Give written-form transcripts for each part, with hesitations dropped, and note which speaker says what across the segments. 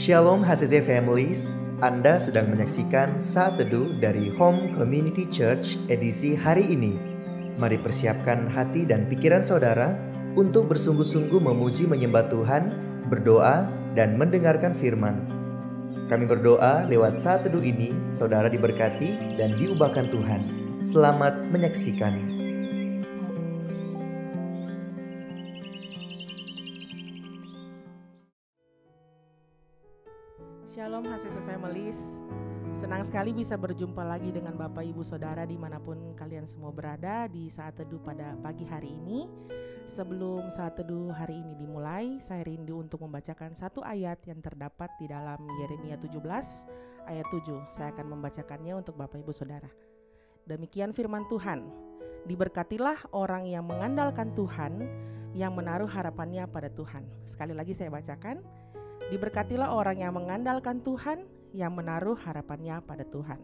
Speaker 1: Shalom HCC Families, Anda sedang menyaksikan Saat Teduh dari Home Community Church edisi hari ini. Mari persiapkan hati dan pikiran saudara untuk bersungguh-sungguh memuji menyembah Tuhan, berdoa, dan mendengarkan firman. Kami berdoa lewat Saat Teduh ini, saudara diberkati dan diubahkan Tuhan. Selamat menyaksikan.
Speaker 2: Shalom HCC Families, senang sekali bisa berjumpa lagi dengan Bapak Ibu Saudara dimanapun kalian semua berada di Saat Teduh pada pagi hari ini. Sebelum Saat Teduh hari ini dimulai, saya rindu untuk membacakan satu ayat yang terdapat di dalam Yeremia 17 ayat 7. Saya akan membacakannya untuk Bapak Ibu Saudara. Demikian firman Tuhan, diberkatilah orang yang mengandalkan Tuhan, yang menaruh harapannya pada Tuhan. Sekali lagi saya bacakan, diberkatilah orang yang mengandalkan Tuhan, yang menaruh harapannya pada Tuhan.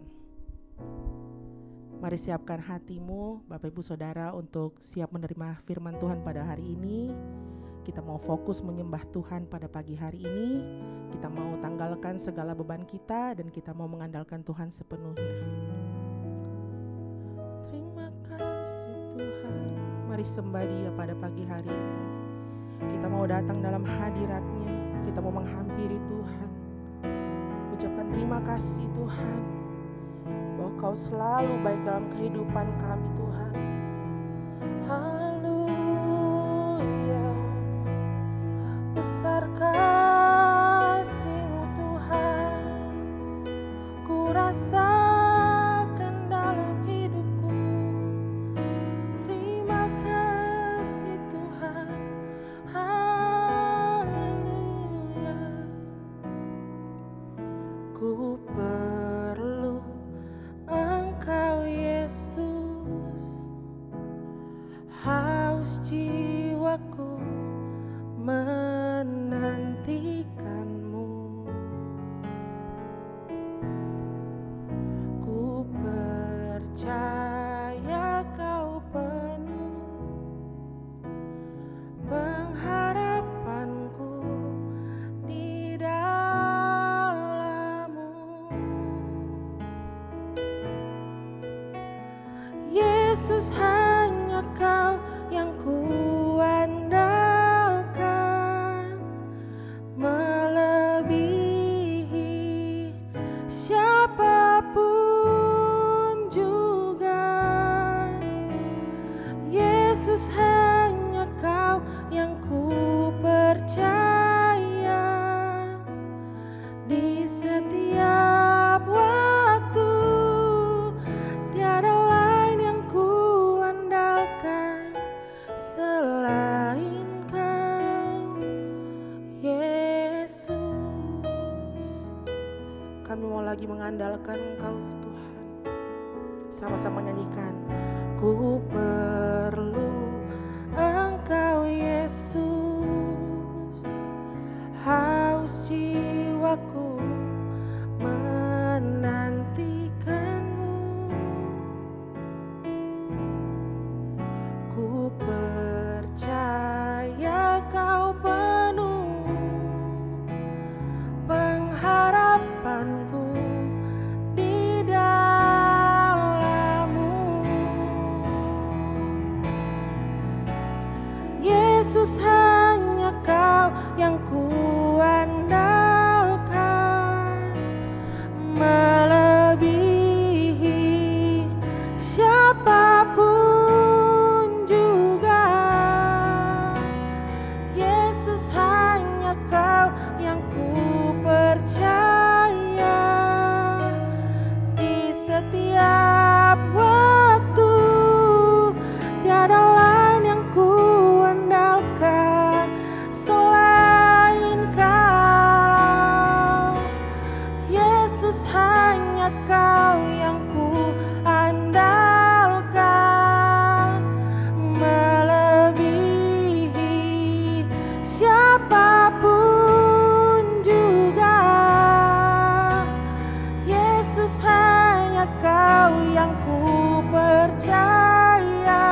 Speaker 2: Mari siapkan hatimu, Bapak Ibu Saudara, untuk siap menerima firman Tuhan pada hari ini. Kita mau fokus menyembah Tuhan pada pagi hari ini. Kita mau tanggalkan segala beban kita dan kita mau mengandalkan Tuhan sepenuhnya. Terima kasih Tuhan. Mari sembah Dia pada pagi hari ini. Kita mau datang dalam hadirat-Nya. Kita mau menghampiri Tuhan. Ucapkan terima kasih Tuhan, bahwa Kau selalu baik dalam kehidupan kami Tuhan. Haleluya. Besar kasih-Mu Tuhan, ku rasakan dalam hidupku. Terima kasih Tuhan. Ku perlu Engkau Yesus, haus jiwaku menantikan-Mu. Ku percaya Kau penuh pengharapanku di Yesus, hanya Kau yang kuandalkan, melebihi siapapun juga. Yesus, hanya Kau yang ku percaya di setiap waktu. Tiada selain Kau, Yesus. Kami mau lagi mengandalkan Engkau Tuhan. Sama-sama nyanyikan. Ku perlu Engkau Yesus, haus jiwaku menantikan-Mu. Ku percaya Kau penuh pengharapanku di dalam-Mu. Yesus, hanya Kau yang kuandalkan, melebihi siapapun. Kau yang ku percaya di setiap waktu. Tiada lain yang ku andalkan selain Kau. Yesus, hanya Kau yang ku andalkan, melebihi siapapun juga. Yesus, hanya Kau yang ku percaya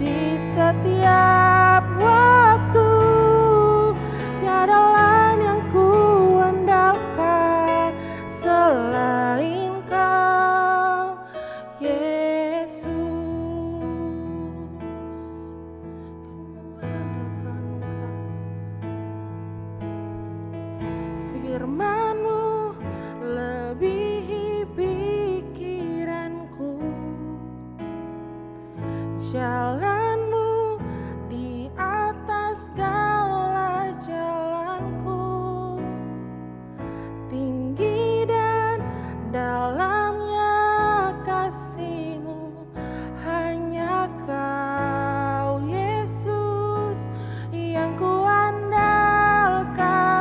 Speaker 2: di setiap waktu. Tiada lain yang ku Firman-Mu lebihi pikiranku, jalan-Mu di atas segala jalanku, tinggi dan dalamnya kasih-Mu, hanya Kau Yesus yang kuandalkan.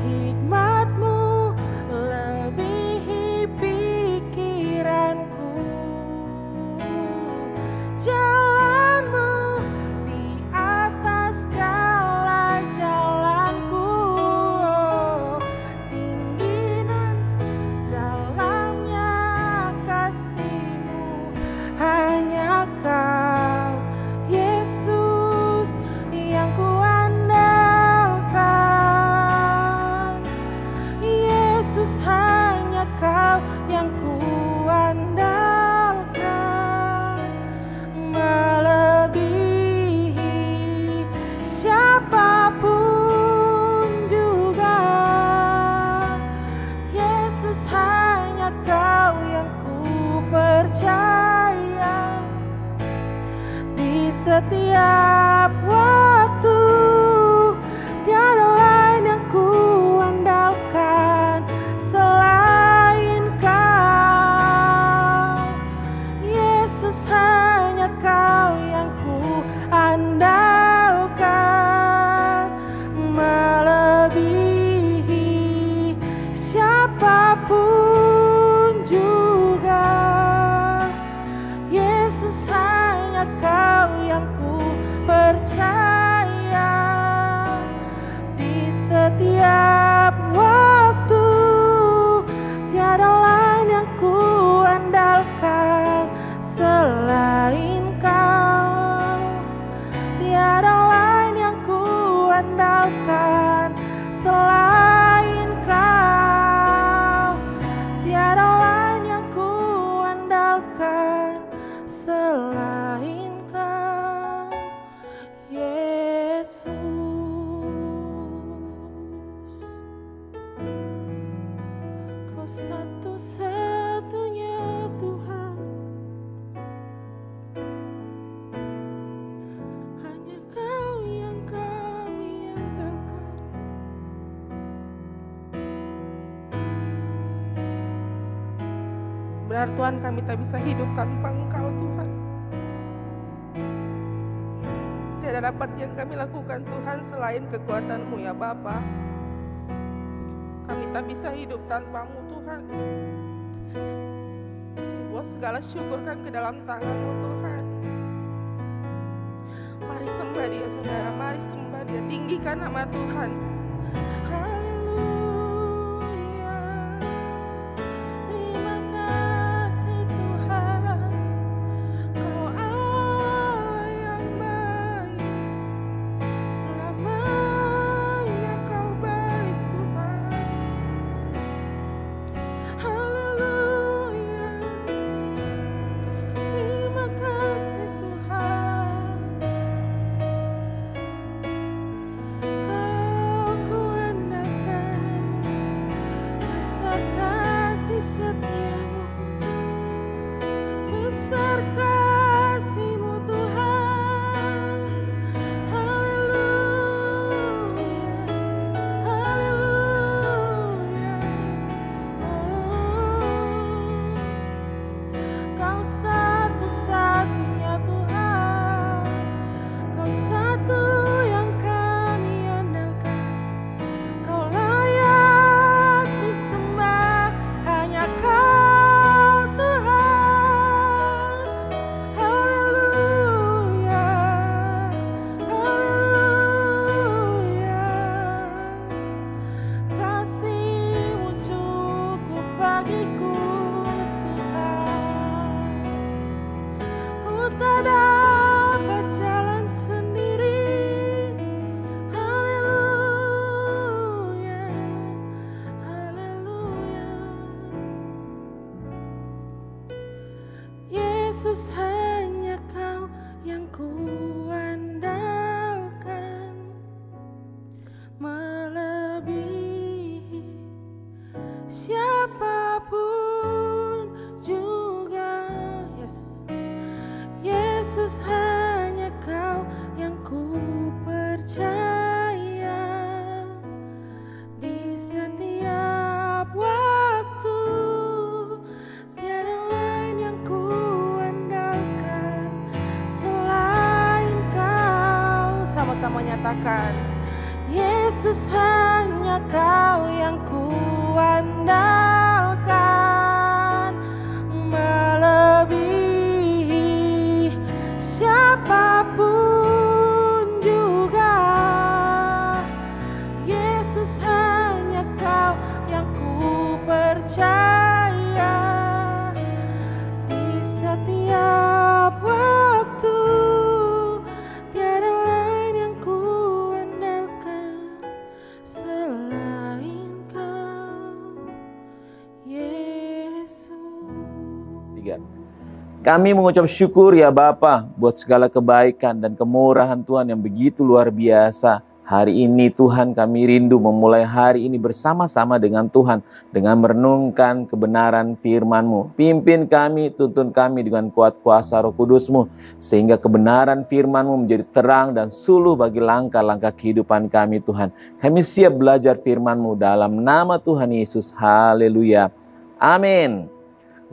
Speaker 2: Hikmat-Mu lebihi pikiranku, jalan-Mu di atas segala jalanku, tinggi dan dalamnya kasih-Mu, hanya Kau Yesus yang kuandalkan. Yesus, hanya Kau yang kuandalkan, melebihi siapapun juga. Yesus, hanya Kau yang ku percaya. Di setiap waktu tiada lain yang ku andalkan selain Kau. Yesus, hanya Kau yang ku andalkan, melebihi siapapun juga. Yesus, hanya Kau yang ku percaya. Di setiap waktu tiada lain yang ku andalkan selain Kau. Tiada lain yang ku andalkan selain Kau. Tiada lain yang ku andalkan selain Kau, Yesus. Kau satu-satunya Tuhan, hanya Kau yang kami andalkan. Benar Tuhan, kami tak bisa hidup tanpa Engkau Tuhan. Tiada dapat yang kami lakukan Tuhan selain kekuatan-Mu ya Bapa. Kami tak bisa hidup tanpa-Mu Tuhan. Bawa segala syukur kami ke dalam tangan-Mu Tuhan. Mari sembah Dia saudara, mari sembah Dia, tinggikan nama Tuhan. Haleluya. Terima kasih Tuhan, Kau Allah yang baik, selamanya Kau baik Tuhan. Haleluya. Terima kasih Tuhan, Kau kuandalkan. Besar kasih setia-Mu, besar kasih-Mu Tuhan. Haleluya, haleluya. Kau satu-satunya Tuhan, Kau satu yang kami andalkan. Kau layak disembah, hanya Kau Tuhan. Haleluya, haleluya. Kasih-Mu cukup bagiku Tuhan. Ku tak dapat jalan sendiri. Haleluya, haleluya. Yesus, hanya Kau yang ku andalkan, Yesus, hanya Kau yang ku percaya. Di setiap waktu tiada lain yang ku andalkan selain Kau. Sama-sama nyatakan, Yesus, hanya Kau yang ku andalkan, melebihi siapapun juga. Yesus, hanya Kau yang ku percaya. Di setiap waktu tiada lain yang ku andalkan selain Kau, Yesus.
Speaker 3: 3. Kami mengucap syukur ya Bapa buat segala kebaikan dan kemurahan Tuhan yang begitu luar biasa. Hari ini Tuhan, kami rindu memulai hari ini bersama-sama dengan Tuhan, dengan merenungkan kebenaran firman-Mu. Pimpin kami, tuntun kami dengan kuat kuasa Roh Kudus-Mu, sehingga kebenaran firman-Mu menjadi terang dan suluh bagi langkah-langkah kehidupan kami Tuhan. Kami siap belajar firman-Mu dalam nama Tuhan Yesus. Haleluya. Amin.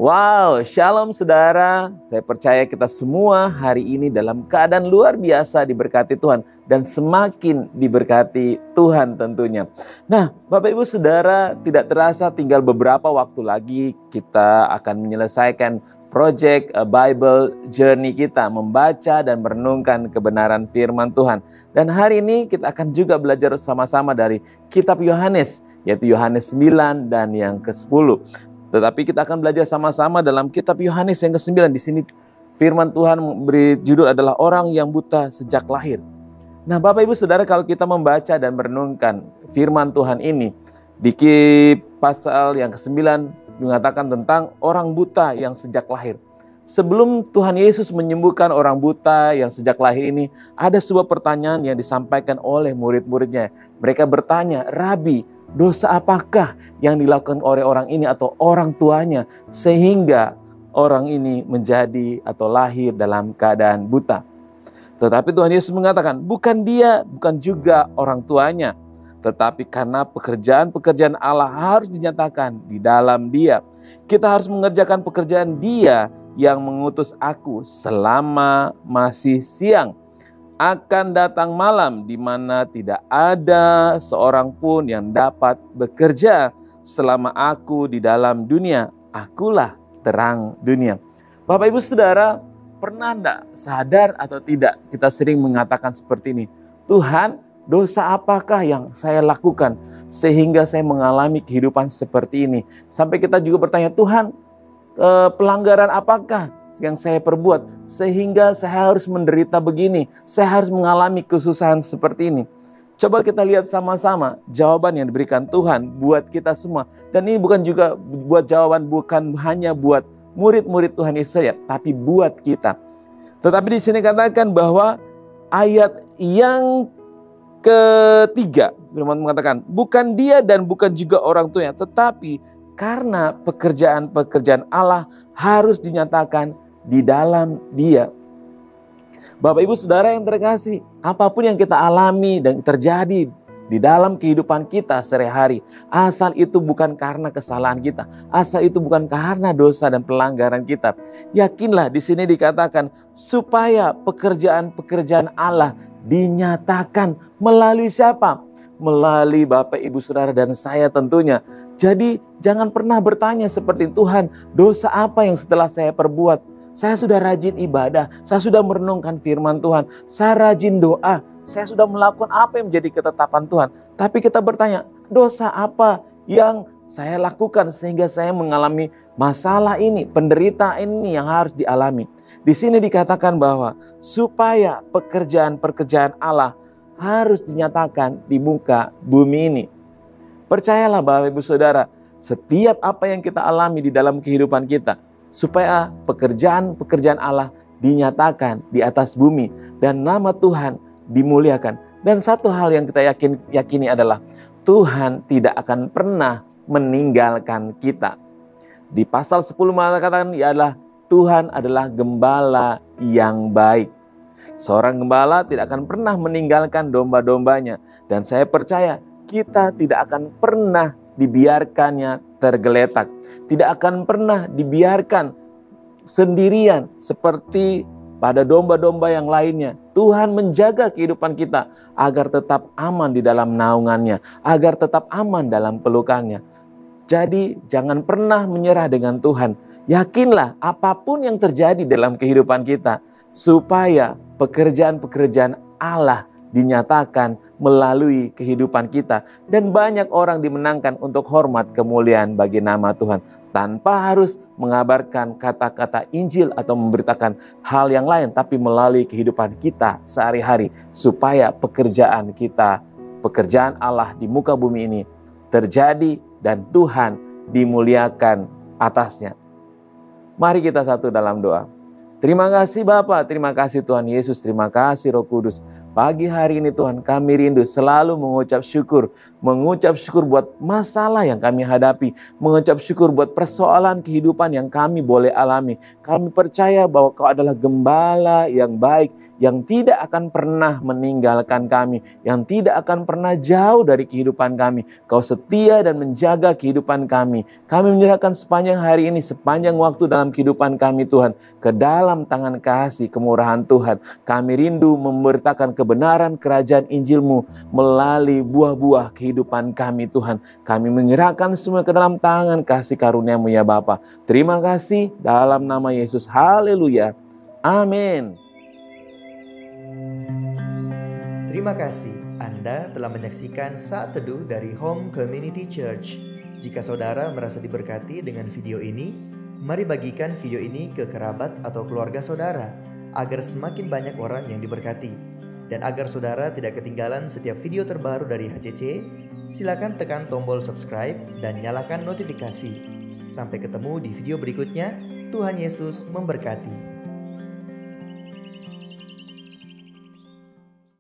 Speaker 3: Wow, shalom saudara. Saya percaya kita semua hari ini dalam keadaan luar biasa diberkati Tuhan dan semakin diberkati Tuhan tentunya. Nah, Bapak Ibu Saudara, tidak terasa tinggal beberapa waktu lagi kita akan menyelesaikan project Bible Journey kita, membaca dan merenungkan kebenaran firman Tuhan. Dan hari ini kita akan juga belajar sama-sama dari kitab Yohanes, yaitu Yohanes 9 dan yang ke-10. Tetapi kita akan belajar sama-sama dalam kitab Yohanes yang ke-9. Di sini firman Tuhan beri judul adalah orang yang buta sejak lahir. Nah, Bapak Ibu Saudara, kalau kita membaca dan merenungkan firman Tuhan ini, di pasal yang ke-9 mengatakan tentang orang buta yang sejak lahir. Sebelum Tuhan Yesus menyembuhkan orang buta yang sejak lahir ini, ada sebuah pertanyaan yang disampaikan oleh murid-muridnya. Mereka bertanya, Rabi, dosa apakah yang dilakukan oleh orang ini atau orang tuanya sehingga orang ini menjadi atau lahir dalam keadaan buta? Tetapi Tuhan Yesus mengatakan, bukan dia, bukan juga orang tuanya, tetapi karena pekerjaan-pekerjaan Allah harus dinyatakan di dalam dia. Kita harus mengerjakan pekerjaan Dia yang mengutus aku selama masih siang. Akan datang malam di mana tidak ada seorang pun yang dapat bekerja selama aku di dalam dunia. Akulah terang dunia. Bapak Ibu Saudara, pernah enggak sadar atau tidak kita sering mengatakan seperti ini, Tuhan, dosa apakah yang saya lakukan sehingga saya mengalami kehidupan seperti ini? Sampai kita juga bertanya, Tuhan, pelanggaran apakah yang saya perbuat sehingga saya harus menderita begini, saya harus mengalami kesusahan seperti ini? Coba kita lihat sama-sama jawaban yang diberikan Tuhan buat kita semua. Dan ini bukan juga buat jawaban bukan hanya buat murid-murid Tuhan Yesus saja, tapi buat kita. Tetapi di sini katakan bahwa ayat yang ketiga, firman mengatakan, bukan dia dan bukan juga orang tuanya, tetapi karena pekerjaan-pekerjaan Allah harus dinyatakan di dalam dia. Bapak Ibu Saudara yang terkasih, apapun yang kita alami dan terjadi di dalam kehidupan kita sehari-hari, asal itu bukan karena kesalahan kita, asal itu bukan karena dosa dan pelanggaran kita, yakinlah di sini dikatakan supaya pekerjaan-pekerjaan Allah dinyatakan melalui siapa? Melalui Bapak Ibu Saudara dan saya tentunya. Jadi jangan pernah bertanya seperti Tuhan, dosa apa yang setelah saya perbuat? Saya sudah rajin ibadah, saya sudah merenungkan firman Tuhan, saya rajin doa, saya sudah melakukan apa yang menjadi ketetapan Tuhan. Tapi kita bertanya, dosa apa yang saya lakukan sehingga saya mengalami masalah ini, penderitaan ini yang harus dialami. Di sini dikatakan bahwa supaya pekerjaan-pekerjaan Allah harus dinyatakan di muka bumi ini. Percayalah Bapak Ibu Saudara, setiap apa yang kita alami di dalam kehidupan kita, supaya pekerjaan-pekerjaan Allah dinyatakan di atas bumi dan nama Tuhan dimuliakan. Dan satu hal yang kita yakini adalah Tuhan tidak akan pernah meninggalkan kita. Di pasal 10 mengatakan ialah Tuhan adalah gembala yang baik. Seorang gembala tidak akan pernah meninggalkan domba-dombanya. Dan saya percaya kita tidak akan pernah dibiarkannya tergeletak. Tidak akan pernah dibiarkan sendirian seperti pada domba-domba yang lainnya. Tuhan menjaga kehidupan kita agar tetap aman di dalam naungannya, agar tetap aman dalam pelukannya. Jadi jangan pernah menyerah dengan Tuhan. Yakinlah apapun yang terjadi dalam kehidupan kita, supaya pekerjaan-pekerjaan Allah dinyatakan melalui kehidupan kita. Dan banyak orang dimenangkan untuk hormat kemuliaan bagi nama Tuhan. Tanpa harus mengabarkan kata-kata Injil atau memberitakan hal yang lain. Tapi melalui kehidupan kita sehari-hari. Supaya pekerjaan kita, pekerjaan Allah di muka bumi ini terjadi dan Tuhan dimuliakan atasnya. Mari kita satu dalam doa. Terima kasih Bapa, terima kasih Tuhan Yesus, terima kasih Roh Kudus. Pagi hari ini Tuhan kami rindu selalu mengucap syukur buat masalah yang kami hadapi, mengucap syukur buat persoalan kehidupan yang kami boleh alami. Kami percaya bahwa Kau adalah gembala yang baik, yang tidak akan pernah meninggalkan kami, yang tidak akan pernah jauh dari kehidupan kami. Kau setia dan menjaga kehidupan kami. Kami menyerahkan sepanjang hari ini, sepanjang waktu dalam kehidupan kami Tuhan, ke dalam tangan kasih kemurahan Tuhan. Kami rindu memberitakan kebenaran kerajaan Injil-Mu melalui buah-buah kehidupan kami Tuhan. Kami menyerahkan semua ke dalam tangan kasih karunia-Mu ya Bapa. Terima kasih dalam nama Yesus. Haleluya. Amin.
Speaker 1: Terima kasih Anda telah menyaksikan Saat Teduh dari Home Community Church. Jika saudara merasa diberkati dengan video ini, mari bagikan video ini ke kerabat atau keluarga saudara, agar semakin banyak orang yang diberkati. Dan agar saudara tidak ketinggalan setiap video terbaru dari HCC, silakan tekan tombol subscribe dan nyalakan notifikasi. Sampai ketemu di video berikutnya. Tuhan Yesus memberkati.